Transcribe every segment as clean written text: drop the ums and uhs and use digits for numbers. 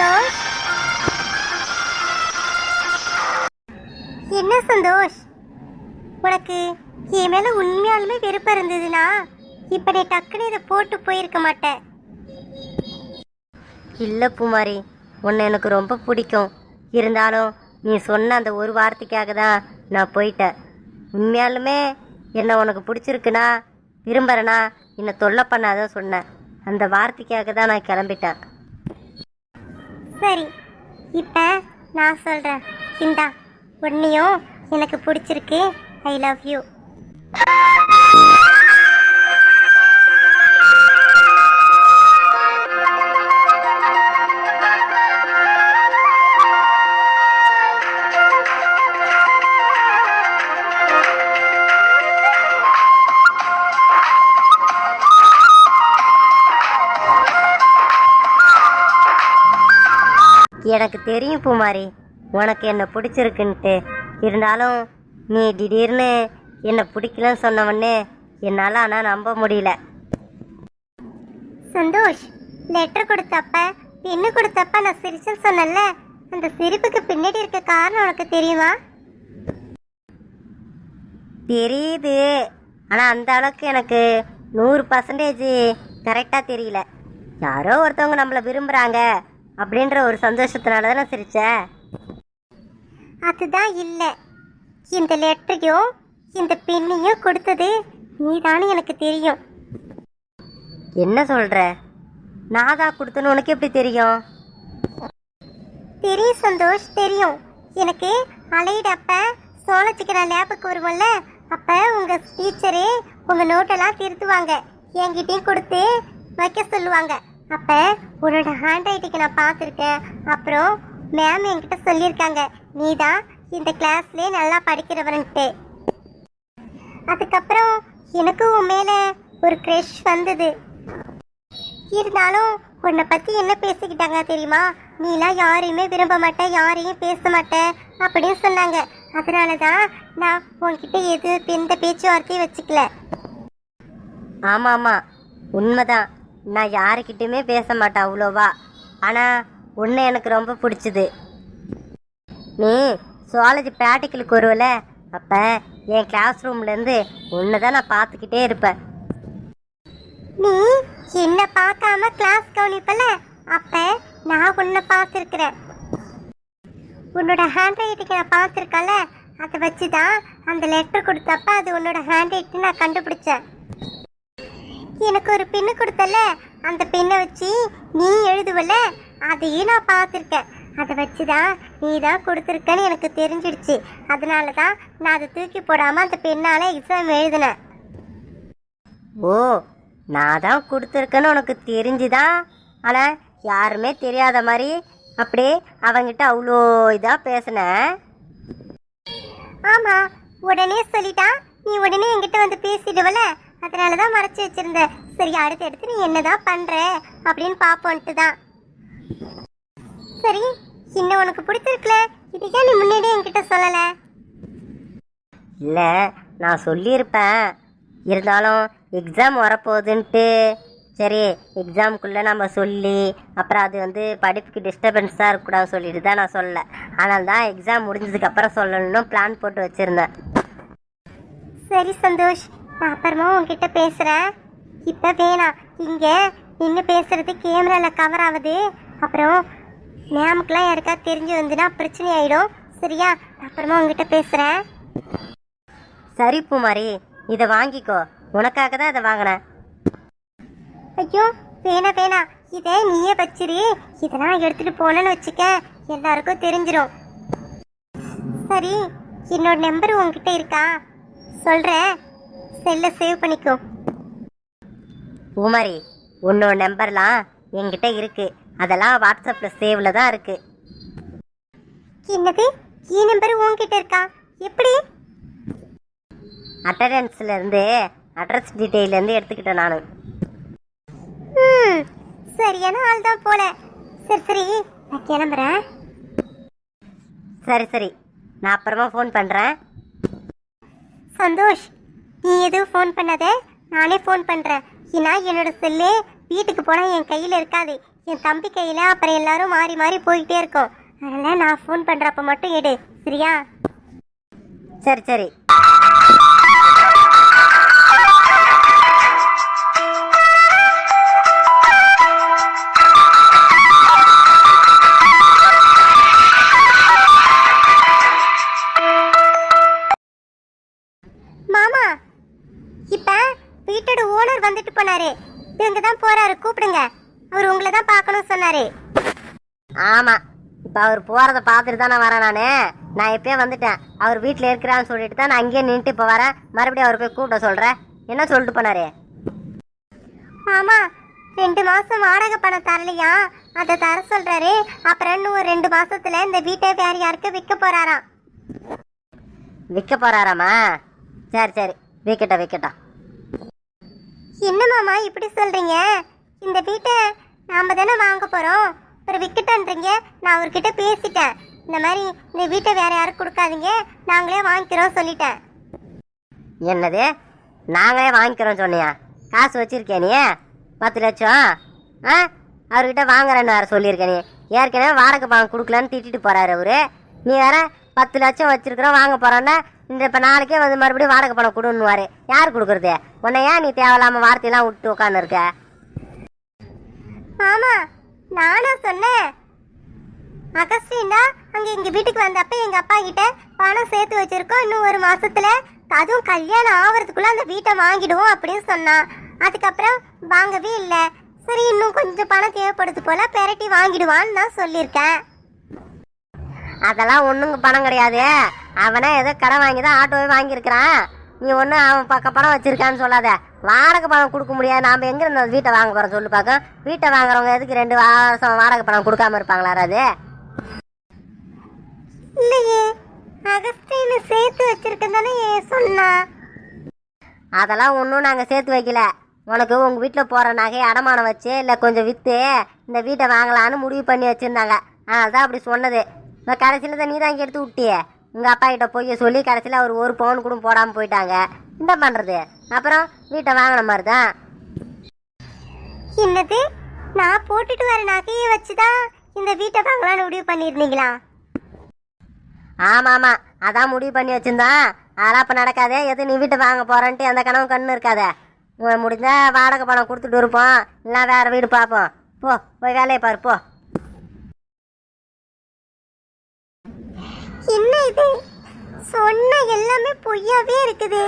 சந்தோஷ். என்ன சந்தோஷ், உனக்கு என் மேல உண்மையாலுமே விருப்பம் இருந்ததுன்னா இப்ப நீ டக்குன்னு இதை போட்டு போயிருக்க மாட்டேன். இல்லை பூமாரி, உன்னை எனக்கு ரொம்ப பிடிக்கும். இருந்தாலும் நீ சொன்ன அந்த ஒரு வார்த்தைக்காக தான் நான் போயிட்டேன். உண்மையாலுமே என்னை உனக்கு பிடிச்சிருக்குன்னா விரும்புகிறேன்னா என்னை தொல்லை பண்ணாதான் சொன்னேன். அந்த வார்த்தைக்காக தான் நான் கிளம்பிட்டேன். சரி, இப்போ நான் சொல்கிறேன். இந்தா, உன்னையும் எனக்கு பிடிச்சிருக்கு. I love you. எனக்கு தெரியும் பூமாரி, உனக்கு என்னை பிடிச்சிருக்குன்ட்டு. இருந்தாலும் நீ திடீர்னு என்னை பிடிக்கலன்னு சொன்னவொடனே என்னால் ஆனால் நம்ப முடியல. சந்தோஷ், லெட்டர் கொடுத்தப்ப பெண்ணு கொடுத்தப்ப நான் சிரிச்சேன்னு சொன்னல, அந்த சிரிப்புக்கு பின்னாடி இருக்க காரணம் உனக்கு தெரியுமா? தெரியுது, ஆனால் அந்த அளவுக்கு எனக்கு 100% கரெக்டாக தெரியல. யாரோ ஒருத்தவங்க நம்மளை விரும்புகிறாங்க அப்படின்ற ஒரு சந்தோஷத்தினால தான் நான் சிரிச்சேன். அதுதான் இல்லை, இந்த லெட்டரையும் இந்த பெண்ணையும் கொடுத்தது நீதானு எனக்கு தெரியும். என்ன சொல்கிற? நான் தான் கொடுத்தேன்னு உனக்கு எப்படி தெரியும்? தெரியும் சந்தோஷ், தெரியும். எனக்கு அலையிடப்ப சோழச்சிக்கு நான் லேபுக்கு வருவோம்ல, அப்போ உங்கள் டீச்சரு உங்கள் நோட்டெல்லாம் திருத்துவாங்க, என்கிட்டையும் கொடுத்து வைக்க சொல்லுவாங்க. அப்போ உன்னோட ஹேண்ட் ரைட்டிங்கை நான் பார்த்துருக்கேன். அப்புறம் மேம் என்கிட்ட சொல்லியிருக்காங்க, நீ தான் இந்த கிளாஸ்லேயே நல்லா படிக்கிறவன்ட்டு. அதுக்கப்புறம் எனக்கும் உன் மேலே ஒரு க்ரஷ் வந்தது. இருந்தாலும் உன்னை பற்றி என்ன பேசிக்கிட்டாங்க தெரியுமா? நீலாம் யாரையுமே விரும்ப மாட்டேன், யாரையும் பேச மாட்டேன் அப்படின்னு சொன்னாங்க. அதனால தான் நான் உன்கிட்ட எந்த பேச்சுவார்த்தையும் வச்சுக்கல. ஆமாம் ஆமாம், உண்மைதான். நான் யாருக்கிட்டையுமே பேச மாட்டேன் அவ்வளோவா. ஆனால் உன்னை எனக்கு ரொம்ப பிடிச்சிது. நீ சுவாலஜி ப்ராக்டிக்கலுக்கு வருவல, அப்போ என் கிளாஸ் ரூம்லேருந்து உன்னை தான் நான் பார்த்துக்கிட்டே இருப்பேன். நீ என்ன பார்க்காம கிளாஸ் கவனிப்பல, அப்போ நான் உன்னை பார்த்துருக்குறேன். உன்னோட ஹேண்ட் ரைட்டிங்கை நான் பார்த்துருக்கல, அதை வச்சு தான் அந்த லெட்டர் கொடுத்தப்ப அது உன்னோட ஹேண்ட் ரைட்டிங் நான் கண்டுபிடிச்சேன். எனக்கு ஒரு பெண்ணு கொடுத்தல, அந்த பெண்ணை வச்சு நீ எழுதுவல, அதையும் நான் பார்த்துருக்கேன். அதை வச்சு தான் நீ தான் கொடுத்துருக்கன்னு எனக்கு தெரிஞ்சிடுச்சு. அதனால தான் நான் அதை தூக்கி போடாமல் அந்த பெண்ணால் எக்ஸாம் எழுதினேன். ஓ, நான் தான் கொடுத்துருக்கேன்னு உனக்கு தெரிஞ்சுதான், ஆனால் யாருமே தெரியாத மாதிரி அப்படியே அவங்கிட்ட அவ்வளோ இதாக பேசினேன். ஆமாம், உடனே சொல்லிட்டா, நீ உடனே என்கிட்ட வந்து பேசிடுவல, அதனால தான் மறைச்சி வச்சிருந்த. சரி, அடுத்து நீ என்னதான் பண்ற அப்படின்னு பார்ப்போன்ட்டு தான். சரி, இன்னும் உனக்கு பிடிச்சிருக்கல, இதுக்கே நீ முன்னாடியே என்கிட்ட சொல்லலை? இல்லை, நான் சொல்லியிருப்பேன். இருந்தாலும் எக்ஸாம் வரப்போகுதுன்ட்டு சரி எக்ஸாமுக்குள்ளே நம்ம சொல்லி அப்புறம் அது படிப்புக்கு டிஸ்டர்பன்ஸாக இருக்கக்கூடாதுன்னு சொல்லிட்டு தான் நான் சொல்லலை. ஆனால் தான் எக்ஸாம் முடிஞ்சதுக்கப்புறம் சொல்லணும்னு பிளான் போட்டு வச்சுருந்தேன். சரி சந்தோஷ், நான் அப்புறமா உங்ககிட்ட பேசுகிறேன். இப்போ வேணாம், இங்கே நின்று பேசுகிறது கேமராவில் கவர் ஆகுது. அப்புறம் மேமுக்கெலாம் யாருக்கா தெரிஞ்சு வந்துன்னா பிரச்சனை ஆகிடும். சரியா? அப்புறமா உங்ககிட்ட பேசுகிறேன். சரி பூமாரி, இதை வாங்கிக்கோ, உனக்காக தான் இதை வாங்கினேன். ஐயோ வேணாம், இதை நீயே வச்சிரு. இதெல்லாம் எடுத்துகிட்டு போனேன்னு வச்சுக்க, எல்லாருக்கும் தெரிஞ்சிடும். சரி, என்னோட நம்பர் உங்ககிட்ட இருக்கா? சொல்கிறேன், செல்லை சேவ் பண்ணிக்கோ. பூமாரி, உன்னோட நம்பர்லாம் என்கிட்ட இருக்கு, அதெல்லாம் வாட்ஸ்அப்பில் சேவில் தான் இருக்கு. என்னது, என் நம்பர் உங்ககிட்ட இருக்கா? எப்படி? அட்டண்டன்ஸ்லேருந்து அட்ரஸ் டீட்டெயிலேருந்து எடுத்துக்கிட்டேன் நான். சரியான ஆள் தான் போல. சரி, நான் கிளம்புறேன். சரி, நான் அப்புறமா ஃபோன் பண்ணுறேன். சந்தோஷ், நீ எதுவும் ஃபோன் பண்ணாத, நானே ஃபோன் பண்ணுறேன். ஏன்னா என்னோட செல்லு வீட்டுக்கு போனால் என் கையில் இருக்காது, என் தம்பி கையில். அப்புறம் எல்லாரும் மாறி மாறி போயிட்டே இருக்கோம். அதனால் நான் ஃபோன் பண்ணுறப்ப மட்டும் எடு, சரியா? சரி சரி. மாமா, இப்போ வீட்டோட ஓனர் வந்துட்டு போனாரு. இவங்க தான் போறாரு, கூப்பிடுங்க. அவர் உங்களை தான் பார்க்கணும் சொன்னாரு. ஆமாம், இப்போ அவர் போகிறத பார்த்துட்டு தான் நான் வரேன். நான் எப்பயே வந்துட்டேன். அவர் வீட்டில் இருக்கிறான்னு சொல்லிட்டு தான் நான் அங்கேயே நின்றுட்டு இப்போ வரேன். மறுபடியும் அவர் போய் கூப்பிட சொல்கிறேன். என்ன சொல்லிட்டு போனாரு? மாமா, 2 மாசம் வாடகை பணம் தரலையா, அதை தர சொல்றாரு. அப்புறம் இன்னும் ஒரு 2 மாசத்துல இந்த வீட்டை வேற யாருக்கு விற்க போறாராம். விற்க போகிறாராம்மா? சரி சரி, விற்கட்டும். என்ன மாமா இப்படி சொல்றீங்க? இந்த வீட்டை நாம தானே வாங்க போறோம், அப்புறம் விற்கட்டன்றீங்க. நான் அவர்கிட்ட பேசிட்டேன். இந்த மாதிரி இந்த வீட்டை வேற யாரும் கொடுக்காதீங்க, நாங்களே வாங்கிக்கிறோம் சொல்லிட்டேன். என்னது, நாங்களே வாங்கிக்கிறோம் சொன்னியா? காசு வச்சிருக்கே நீ 10 லட்சம்? அவர்கிட்ட வாங்குறேன்னு வேறு சொல்லியிருக்கேன். நீ ஏற்கனவே வாடகை பணம் கொடுக்கலன்னு திட்டிட்டு போகிறாரு அவரு. நீ வேற 10 லட்சம் வச்சிருக்கிறோம் வாங்க போகிறோன்னா இந்த இப்போ நாளைக்கே வந்து மறுபடியும் வாடகை பணம் கொடுன்னுவாரு. யார் கொடுக்குறது? உன்னை ஏன் நீ தேவையில்லாமல் வார்த்தையெல்லாம் விட்டு உட்காந்துருக்க? ஆமா, நானா சொன்னேன். அகஸ்டின் தான் அங்கே எங்கள் வீட்டுக்கு வந்தப்ப எங்கள் அப்பா கிட்ட பணம் சேர்த்து வச்சிருக்கோம், இன்னும் ஒரு மாசத்துல அதுவும் கல்யாணம் ஆகிறதுக்குள்ள அந்த வீட்டை வாங்கிடுவோம் அப்படின்னு சொன்னான். அதுக்கப்புறம் வாங்கவே இல்லை. சரி, இன்னும் கொஞ்சம் பணம் தேவைப்படுது போல, பெரட்டி வாங்கிடுவான்னு தான் சொல்லியிருக்கேன். அதெல்லாம் ஒன்றுங்க பணம் கிடையாது. அவனே ஏதோ கடன் வாங்கி தான் ஆட்டோவே வாங்கியிருக்கிறான். நீ ஒன்று அவன் பணம் வச்சிருக்கான்னு சொல்லாத. வாடகை பணம் கொடுக்க முடியாது. நாம் எங்கே இருந்த வீட்டை வாங்க போகிறோம் சொல்லு பார்க்க? வீட்டை வாங்குறவங்க எதுக்கு 2 மாதம் வாடகை பணம் கொடுக்காம இருப்பாங்களா? அது இல்லையே, அகஸ்டின் சேர்த்து வச்சிருக்கேன் தானே சொன்னா. அதெல்லாம் ஒன்றும் நாங்கள் சேர்த்து வைக்கல. உனக்கு உங்கள் வீட்டில் போகிற நகையை அடமானம் வச்சு இல்லை கொஞ்சம் விற்று இந்த வீட்டை வாங்கலான்னு முடிவு பண்ணி வச்சுருந்தாங்க. அதனால தான் அப்படி சொன்னது. இப்போ கடைசியில் தான் நீ தான் இங்கே எடுத்து விட்டியே. உங்கள் அப்பா கிட்ட போய் சொல்லி கடைசியில் அவர் 1 பவுன் கூட போடாமல் போயிட்டாங்க. என்ன பண்ணுறது? அப்புறம் வீட்டை வாங்கின மாதிரி தான். என்னது, நான் போட்டுட்டு வர நகையை வச்சு தான் இந்த வீட்டை வாங்கலான்னு முடிவு பண்ணியிருந்தீங்களா? ஆமாம் ஆமாம், அதான் முடிவு பண்ணி வச்சுருந்தான். அதெல்லாம் இப்போ நடக்காதே. எது நீ வீட்டை வாங்க போகிறேன்ட்டு அந்த கனவு கண்ணு இருக்காத. முடிஞ்சா வாடகை பணம் கொடுத்துட்டு இருப்போம், இல்லை வேறு வீடு பார்ப்போம். போய் வேலையை பாரு போ. என்ன இது, சொன்ன எல்லாமே பொய்யாவே இருக்குது.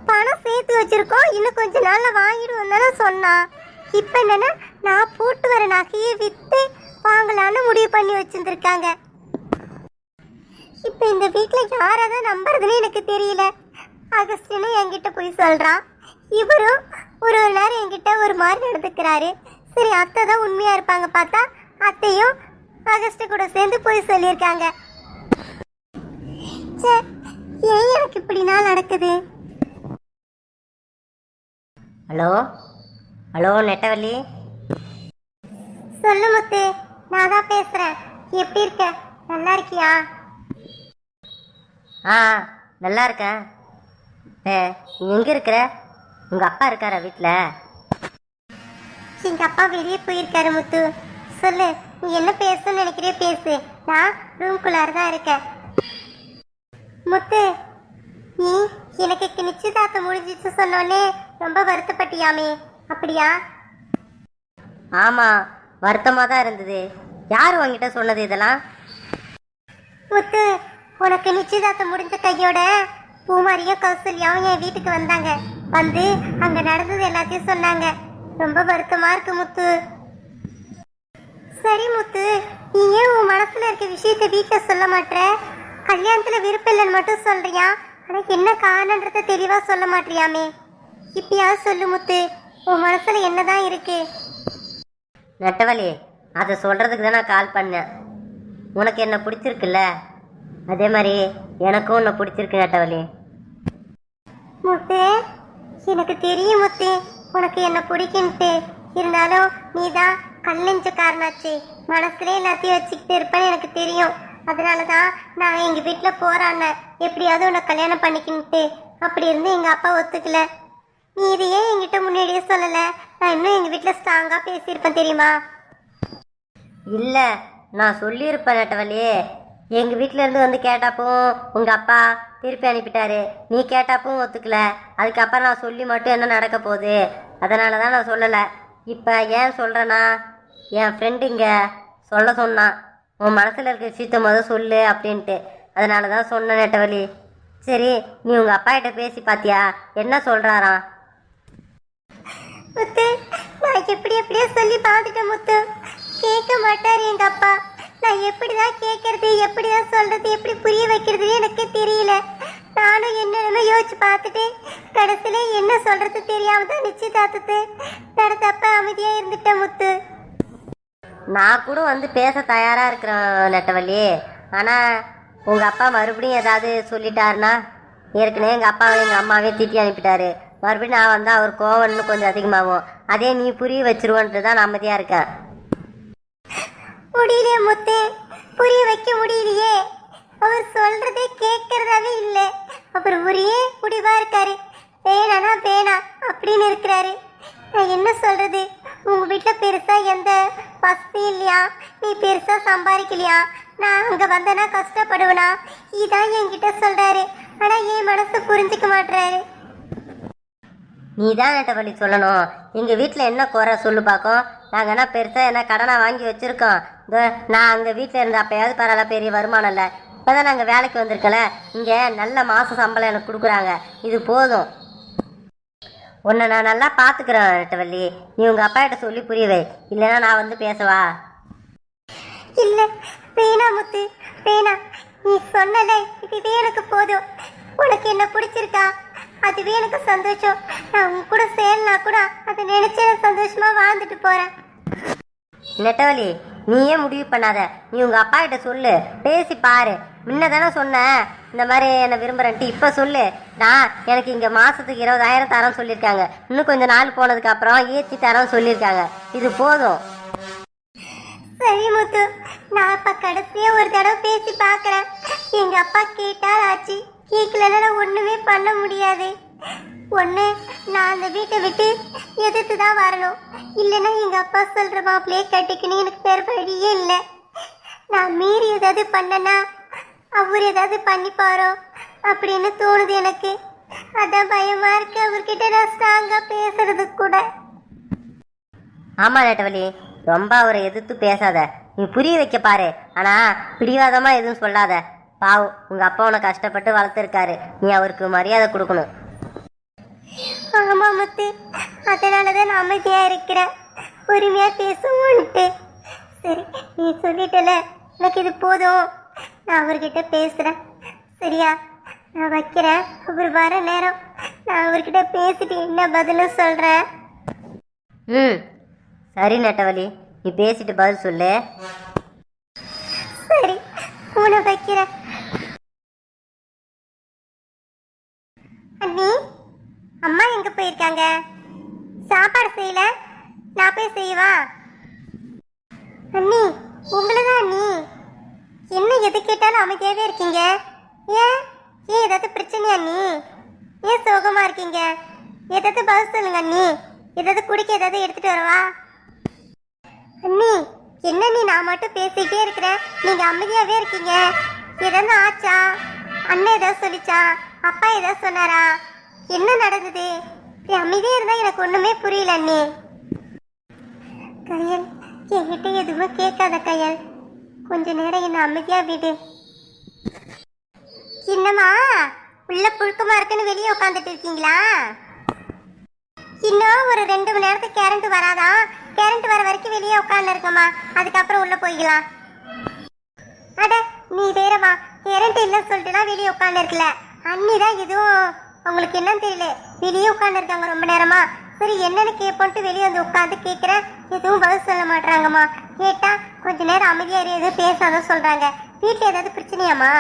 பணம் சேர்த்து வச்சிருக்கோம், இன்னும் கொஞ்ச நாள்ல வாங்கிடுவோம் தானே சொன்னான். இப்போ என்னன்னா நான் போட்டு வர நகையை விற்று வாங்கலான்னு முடிவு பண்ணி வச்சிருந்துருக்காங்க. இப்போ இந்த வீட்டில் யாரை தான் நம்புறதுன்னு எனக்கு தெரியல. அகஸ்டினும் என்கிட்ட போய் சொல்கிறான், இவரும் ஒரு நேரம் என்கிட்ட ஒரு மாதிரி நடந்துக்கிறாரு. சரி, அத்தை தான் உண்மையாக இருப்பாங்க பார்த்தா அத்தையும் அகஸ்ட் கூட சேர்ந்து போய் சொல்லியிருக்காங்க. ஏன் எனக்கு இப்படினா நடக்குது? ஹலோ நெட்டவள்ளி. சொல்லு முத்து, நான் தான் பேசுறேன். எப்படி இருக்க? நல்லா இருக்கியா? நல்லா இருக்கேன். நீ எங்கே இருக்கிற? உங்கள் அப்பா இருக்காரா வீட்டில்? எங்கள் அப்பா வெளியே போயிருக்காரு முத்து. சொல்லு, நீ என்ன பேசணும்னு நினைக்கிறே பேசு. நான் ரூம்குள்ளார தான் இருக்கேன். முத்து, நீ எனக்கு நிச்சயதார்த்தம் முடிஞ்சிச்சு சொன்னோன்னே ரொம்ப வருத்தப்பட்டியாமே, அப்படியா? ஆமாம், வருத்தமாக தான் இருந்தது. யார் உங்ககிட்ட சொன்னது இதெல்லாம்? முத்து, உனக்கு நிச்சயதார்த்தம் முடிஞ்ச கையோட பூமாரியும் கௌசல்யாவும் என் வீட்டுக்கு வந்தாங்க. வந்து அங்கே நடந்தது எல்லாத்தையும் சொன்னாங்க. ரொம்ப வருத்தமாக இருக்கு முத்து. சரி முத்து, நீ ஏன் உன் மனசில் இருக்க விஷயத்தை வீட்டில் சொல்ல மாட்டேற? கல்யாணத்தில் விருப்பம் இல்லைன்னு மட்டும் சொல்றியா, ஆனால் என்ன காரணன்றத தெளிவாக சொல்ல மாட்டியாமே. இப்பயாவது சொல்லு முத்து, உன் மனசில் என்னதான் இருக்கு? நெட்டவள்ளி, அதை சொல்கிறதுக்கு தான் நான் கால் பண்ணேன். உனக்கு என்ன பிடிச்சிருக்குல்ல, அதே மாதிரி எனக்கும் உன்னை பிடிச்சிருக்கு நெட்டவள்ளி. முத்து, எனக்கு தெரியும் முத்து உனக்கு என்ன பிடிக்குன்ட்டு. இருந்தாலும் நீ தான் கல்லெஞ்சக்காரனாச்சு, மனசுல எல்லாத்தையும் வச்சுக்கிட்டு இருப்பேன்னு எனக்கு தெரியும். அதனால தான் நான் எங்கள் வீட்டில் போகிறான்னேன், எப்படியாவது உன்னை கல்யாணம் பண்ணிக்கின்ட்டு. அப்படி இருந்து எங்கள் அப்பா ஒத்துக்கல. நீ இதையே என்கிட்ட முன்னாடியே சொல்லலை. நான் இன்னும் எங்கள் வீட்டில் ஸ்ட்ராங்காக பேசியிருப்பேன் தெரியுமா? இல்லை, நான் சொல்லியிருப்பேன் நெட்டவள்ளி. எங்கள் வீட்டிலேருந்து வந்து கேட்டாப்பும் உங்கள் அப்பா திருப்பி அனுப்பிட்டாரு. நீ கேட்டாப்பும் ஒத்துக்கல. அதுக்கப்புறம் நான் சொல்லி மட்டும் என்ன நடக்க போகுது? அதனால தான் நான் சொல்லலை. இப்போ ஏன் சொல்கிறேன்னா, என் ஃப்ரெண்டு இங்கே சொல்ல சொன்னான், உன் மனசில் இருக்க விஷயத்த சொல்லு அப்படின்ட்டு. அதனால தான் சொன்ன நெட்டவள்ளி. சரி, நீ உங்கள் அப்பா கிட்ட பேசி பார்த்தியா? என்ன சொல்கிறாராம்? முத்து, நான் எப்படியோ சொல்லி பார்த்துட்டேன் முத்து. கேட்க மாட்டார் எங்கள் அப்பா. நான் எப்படிதான் கேட்கறது, எப்படிதான் சொல்றது, எப்படி புரிய வைக்கிறதுன்னு எனக்கு தெரியல. நானும் என்னென்னமோ யோசிச்சு பார்த்துட்டு கடைசியில என்ன சொல்றது தெரியாம தான் நிச்சயதார்த்தத்தை நடத்தப்ப அமைதியா இருந்துட்டேன் முத்து. நான் கூட வந்து பேச தயாராக இருக்கிறேன் நெட்டவள்ளி. ஆனால் உங்கள் அப்பா மறுபடியும் ஏதாவது சொல்லிட்டாருன்னா, ஏற்கனவே எங்கள் அப்பாவை எங்கள் அம்மாவே திட்டி அனுப்பிட்டாரு. மறுபடியும் நான் வந்தால் அவர் கோவம் இன்னும் கொஞ்சம் அதிகமாகும். அதே நீ புரிய வச்சிருவோன்ட்டு தான் நான் அமைதியாக இருக்கேன். முடியலையே முத்து, புரிய வைக்க முடியலையே. அவர் சொல்றதே கேட்கறதாவே இல்லை. அவர் ஒரே முடிவா இருக்காரு. வேணானா வேணா அப்படின்னு இருக்கிறாரு. நான் என்ன சொல்றது? உங்க வீட்டுல பெருசா எந்த வசதி இல்லையா? நீ பெருசா சம்பாதிக்கலையா? நான் அங்க வந்தனா கஷ்டப்படுவேனா? இதான் என்கிட்ட சொல்றாரு. ஆனா என் மனசு புரிஞ்சுக்க மாட்டுறாரு. நீ தான் நெட்டவள்ளி சொல்லணும். எங்கள் வீட்டில் என்ன குறை சொல்லு பார்க்கும். நாங்கள் என்ன பெருசாக என்ன கடனை வாங்கி வச்சுருக்கோம்? நான் அங்கே வீட்டில் இருந்த அப்போயாவது பரவாயில்ல, பெரிய வருமானம் இல்லை. இப்போ தான் நாங்கள் வேலைக்கு வந்திருக்கல. இங்கே நல்ல மாத சம்பளம் எனக்கு கொடுக்குறாங்க. இது போதும். உன்னை நான் நல்லா பார்த்துக்கிறேன் நெட்டவள்ளி. நீ உங்கள் அப்பா கிட்ட சொல்லி புரியவை, இல்லைன்னா நான் வந்து பேசவா? இல்ல, வேணா முத்து, வேணா. நீ சொன்னல, இதுவே எனக்கு போதும். உனக்கு என்ன பிடிச்சிருக்கா? அதுவே எனக்கு சந்தோஷம். நான் உன் கூட சேர்னா கூட அதை நினைச்சு சந்தோஷமா வாழ்ந்துட்டு போறேன். நெட்டவள்ளி, நீயே முடிவு பண்ணாத. நீ உங்கள் அப்பா கிட்ட சொல்லு, பேசி பாரு. முன்ன தானே சொன்னேன் இந்த மாதிரி என்னை விரும்புகிறேன்ட்டு. இப்போ சொல்லு. எனக்கு இங்கே மாதத்துக்கு 20,000 தரம் சொல்லியிருக்காங்க. இன்னும் கொஞ்சம் நாள் போனதுக்கு அப்புறம் ஏற்றி தரம் சொல்லியிருக்காங்க. இது போதும். சரி முத்து, நான் இப்ப கடைசியா ஒரு தடவை பேசி பார்க்கறேன். எங்க அப்பா கேட்டால் ஆச்சு, கேட்கலன்னா நான் ஒண்ணுமே பண்ண முடியாது. ஒண்ணு, நான் அந்த வீட்டை விட்டு எதிர்த்து தான் வரணும். இல்லைன்னா எங்க அப்பா சொல்ற மாப்பிள்ளையே கட்டிக்கணும். எனக்கு வேற வழியே இல்லை. நான் மீறி ஏதாவது பண்ணனா அவர் ஏதாவது பண்ணிப்பாரோ அப்படின்னு தோணுது எனக்கு. அதான் பயமா இருக்கு அவர்கிட்ட நான் ஸ்ட்ராங்கா பேசுறது கூட. ஆமாம் நெட்டவள்ளி, ரொம்ப அவரை எதிர்த்து பேசாத. நீ புரிய வைக்க பாரு. ஆனால் பிடிவாதமாக எதுவும் சொல்லாத. பாவம், உங்கள் அப்பா உன்னை கஷ்டப்பட்டு வளர்த்துருக்காரு. நீ அவருக்கு மரியாதை கொடுக்கணும். ஆமா முத்து, அதனாலதான் நான் அமைதியா இருக்கிறேன். பொறுமையா பேசுவோன்ட்டு. சரி, நீ சொல்லிட்டல, எனக்கு இது போதும். நான் அவர்கிட்ட பேசுறேன். சரியா? நான் வைக்கிறேன். அவர் வர நேரம் நான் அவர்கிட்ட பேசிட்டு என்ன பதிலும் சொல்றேன். சரி நெட்டவள்ளி, நீ பேசிட்டு பதில் சொல்லு. சரி, உன வைக்கிறேன். அண்ணி, அம்மா எங்க போயிருக்காங்க? சாப்பாடு செய்யல, நான் போய் செய்வா? அண்ணி, உங்களதான் அண்ணி. என்ன எது கேட்டாலும் அமைதியாவே இருக்கீங்க. ஏன் ஏன் ஏதாவது பிரச்சனையா அண்ணி? ஏன் சோகமா இருக்கீங்க? ஏதாவது பதில் சொல்லுங்க அண்ணி. ஏதாவது குடிக்க ஏதாவது எடுத்துட்டு வரவா? அண்ணி, என்ன நீ நான் மட்டும் பேசிக்கிட்டே இருக்கிறேன், நீங்க அமைதியாவே இருக்கீங்க. ஏதாவது ஆச்சா? அண்ணன் ஏதாவது சொல்லிச்சா? அப்பா ஏதாவது சொன்னாரா? என்ன நடந்தது? அமைதியா இருந்தா எனக்கு ஒண்ணுமே புரியல அண்ணி. கையல், என்கிட்ட எதுவுமே கேட்காத கையல். கொஞ்ச நேரம் என்ன அமைதியா விடு. என்னம்மா உள்ள புழுக்கமா இருக்குன்னு வெளியே உட்காந்துட்டு இருக்கீங்களா? இன்னும் ஒரு 2 மணி நேரத்துக்கு கரண்ட் வராதான். கரண்ட் வர வரைக்கும் வெளியே உட்காந்து இருக்கமா, அதுக்கப்புறம் உள்ள போய்க்கலாம். அட நீ வேறமா, கரண்ட் இல்லைன்னு சொல்லிட்டுலாம் வெளியே உட்காந்து இருக்கல. அண்ணி தான் எதுவும் அவங்களுக்கு என்னன்னு தெரியல, வெளியே உட்காந்து இருக்காங்க ரொம்ப நேரமா. சரி என்னன்னு கேட்போன்ட்டு வெளியே வந்து உட்காந்து கேட்குறேன். எதுவும் பதில் சொல்ல மாட்டாங்கம்மா. கேட்டா கொஞ்ச நேரம் அமைதியாக எதுவும் பேசாத சொல்றாங்க. வீட்டில் ஏதாவது பிரச்சனையாம்மா?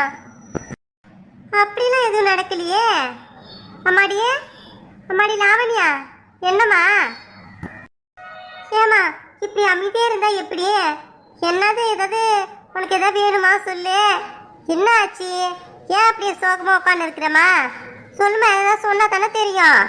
அப்படிலாம் எதுவும் நடக்கலையே. அம்மாடியே, அம்மாடி லாவணியா, என்னம்மா? ஏமா இப்படி அமைதியா இருந்தா எப்படி? என்னது ஏதாவது உனக்கு ஏதாவது வேணுமா சொல்லு. என்ன ஆச்சு? ஏன் அப்படியே சோகமா உட்காந்து இருக்கிறமா? சொல்லுமா, ஏதாவது சொன்னா தானே தெரியும்.